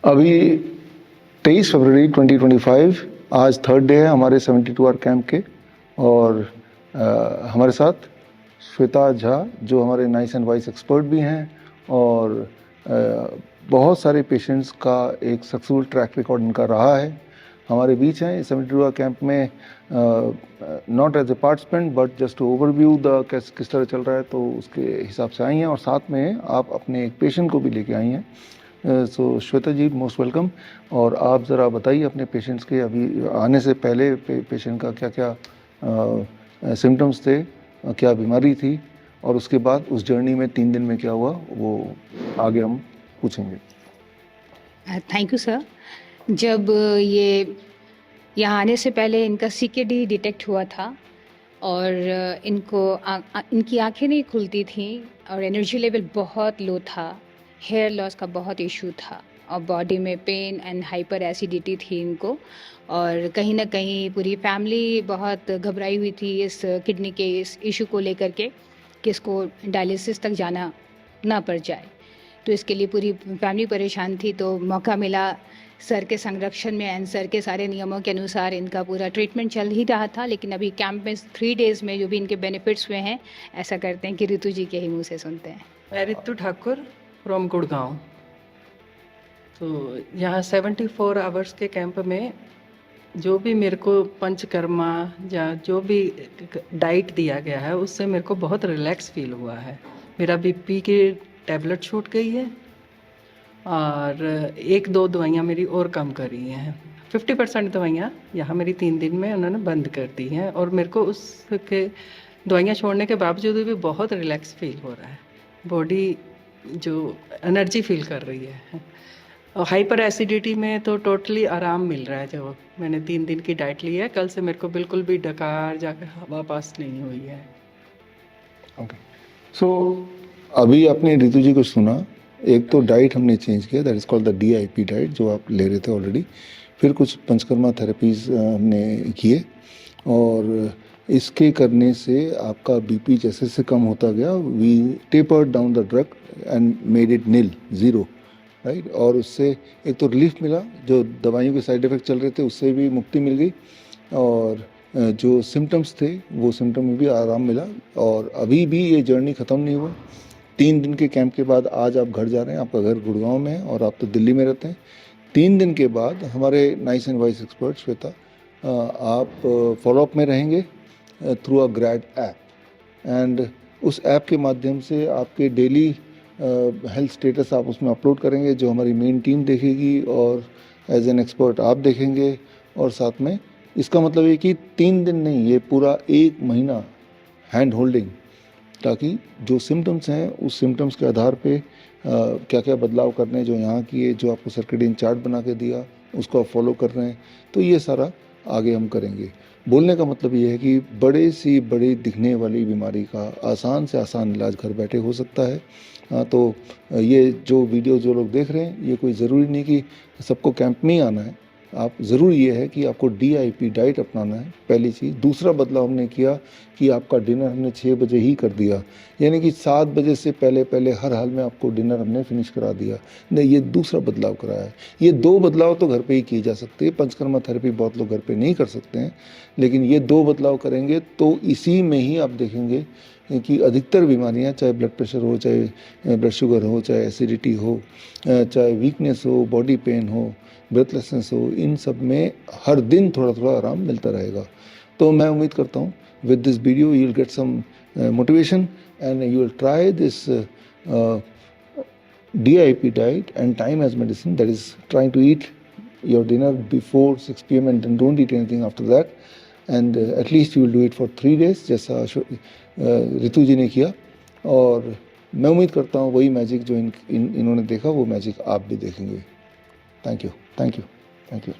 अभी 23 फरवरी 2025 आज third day है हमारे 72 आवर कैंप के। और हमारे साथ श्वेता झा जो हमारे नाइस एंड वाइस एक्सपर्ट भी हैं और बहुत सारे पेशेंट्स का एक सक्सेसफुल ट्रैक रिकॉर्ड इनका रहा है, हमारे बीच हैं 72 आवर कैंप में। Not as a participant but just to overview the किस तरह चल रहा है, तो उसके हिसाब से आई हैं और साथ में आप अपने एक पेशेंट को भी लेके आई हैं। सो श्वेता जी, मोस्ट वेलकम। और आप ज़रा बताइए अपने पेशेंट्स के अभी आने से पहले पेशेंट का क्या क्या सिम्टम्स थे, क्या बीमारी थी, और उसके बाद उस जर्नी में 3 दिन में क्या हुआ, वो आगे हम पूछेंगे। Thank you sir. जब ये यहाँ आने से पहले इनका CKD डिटेक्ट हुआ था और इनकी आंखें नहीं खुलती थी और एनर्जी लेवल बहुत लो था, हेयर लॉस का बहुत इशू था और बॉडी में पेन एंड हाइपर एसिडिटी थी इनको। और कहीं ना कहीं पूरी फैमिली बहुत घबराई हुई थी इस किडनी के इस इशू को लेकर के कि इसको डायलिसिस तक जाना ना पड़ जाए। तो इसके लिए पूरी फैमिली परेशान थी। तो मौका मिला सर के संरक्षण में एंड सर के सारे नियमों के अनुसार इनका पूरा ट्रीटमेंट चल ही रहा था। लेकिन अभी कैंप में 3 डेज़ में जो भी इनके बेनिफिट्स हुए हैं, ऐसा करते हैं कि ऋतु जी के ही मुँह से सुनते हैं। मैं ऋतु ठाकुर फ्रॉम गुड़गांव। तो यहाँ 74 आवर्स के कैंप में जो भी मेरे को पंचकर्मा या जो भी डाइट दिया गया है उससे मेरे को बहुत रिलैक्स फील हुआ है। मेरा BP की टैबलेट छूट गई है और 1-2 दवाइयाँ मेरी और कम करी हैं। 50% दवाइयाँ यहाँ मेरी 3 दिन में उन्होंने बंद कर दी हैं और मेरे को उसके दवाइयाँ छोड़ने के बावजूद भी बहुत रिलैक्स फील हो रहा है। बॉडी जो एनर्जी फील कर रही है। और हाइपर एसिडिटी में तो टोटली आराम मिल रहा है। जो मैंने 3 दिन की डाइट ली है, कल से मेरे को बिल्कुल भी डकार जाकर हवा पास नहीं हुई है। ओके, सो अभी आपने ऋतु जी को सुना। एक तो डाइट हमने चेंज किया, that is called the DIP diet, जो आप ले रहे थे ऑलरेडी। फिर कुछ पंचकर्मा थेरेपीज़ हमने किए और इसके करने से आपका BP जैसे जैसे कम होता गया, we tapered down the drug and made it nil, zero, right. और उससे एक तो रिलीफ मिला, जो दवाइयों के साइड इफ़ेक्ट चल रहे थे उससे भी मुक्ति मिल गई, और जो सिम्टम्स थे वो सिम्टम में भी आराम मिला। और अभी भी ये जर्नी ख़त्म नहीं हुआ। 3 दिन के कैंप के बाद आज आप घर जा रहे हैं। आपका घर गुड़गांव में है और आप तो दिल्ली में रहते हैं। 3 दिन के बाद हमारे nice and vice expert Shweta, आप फॉलोअप में रहेंगे थ्रू अ ग्रैड ऐप, एंड उस ऐप के माध्यम से आपके डेली हेल्थ स्टेटस आप उसमें अपलोड करेंगे, जो हमारी मेन टीम देखेगी और एज एन एक्सपर्ट आप देखेंगे। और साथ में इसका मतलब ये कि 3 दिन नहीं, ये पूरा 1 महीना हैंड होल्डिंग, ताकि जो सिम्टम्स हैं उस सिम्टम्स के आधार पे क्या क्या बदलाव करने हैं, जो यहाँ किए, जो आपको सर्केडियन चार्ट बना के दिया उसको आप फॉलो कर रहे हैं, तो ये सारा आगे हम करेंगे। बोलने का मतलब ये है कि बड़े सी बड़ी दिखने वाली बीमारी का आसान से आसान इलाज घर बैठे हो सकता है। तो ये जो वीडियो जो लोग देख रहे हैं, ये कोई ज़रूरी नहीं कि सबको कैंप में ही आना है। आप ज़रूर ये है कि आपको DIP डाइट अपनाना है, पहली चीज़। दूसरा बदलाव हमने किया कि आपका डिनर हमने 6 बजे ही कर दिया, यानी कि 7 बजे से पहले पहले हर हाल में आपको डिनर हमने फिनिश करा दिया। नहीं, ये दूसरा बदलाव कराया है। ये 2 बदलाव तो घर पे ही किए जा सकते हैं। पंचकर्मा थेरेपी बहुत लोग घर पे नहीं कर सकते हैं, लेकिन ये 2 बदलाव करेंगे तो इसी में ही आप देखेंगे कि अधिकतर बीमारियां, चाहे ब्लड प्रेशर हो, चाहे ब्लड शुगर हो, चाहे एसिडिटी हो, चाहे वीकनेस हो, बॉडी पेन हो, ब्रेथलेसनेस हो, इन सब में हर दिन थोड़ा थोड़ा आराम मिलता रहेगा। तो मैं उम्मीद करता हूँ with this video you will get some motivation and you will try this DIP diet and time as medicine, that is trying to eat your dinner before 6 PM and then don't eat anything after that, and at least you will do it for 3 days, जैसा ऋतु जी ने किया। और मैं उम्मीद करता हूँ वही magic जो इन्होंने देखा, वो मैजिक आप भी देखेंगे। Thank you, thank you, thank you.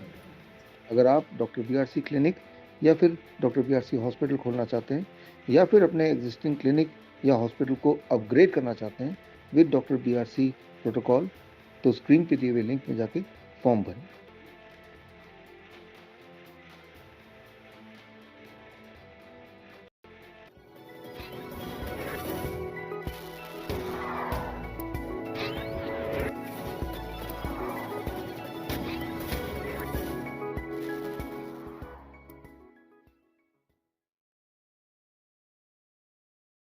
अगर आप डॉक्टर BRC क्लिनिक या फिर डॉक्टर BRC हॉस्पिटल खोलना चाहते हैं, या फिर अपने एग्जिस्टिंग क्लिनिक या हॉस्पिटल को अपग्रेड करना चाहते हैं विद डॉक्टर BRC प्रोटोकॉल, तो स्क्रीन पे दिए हुए लिंक में जाके फॉर्म भरें।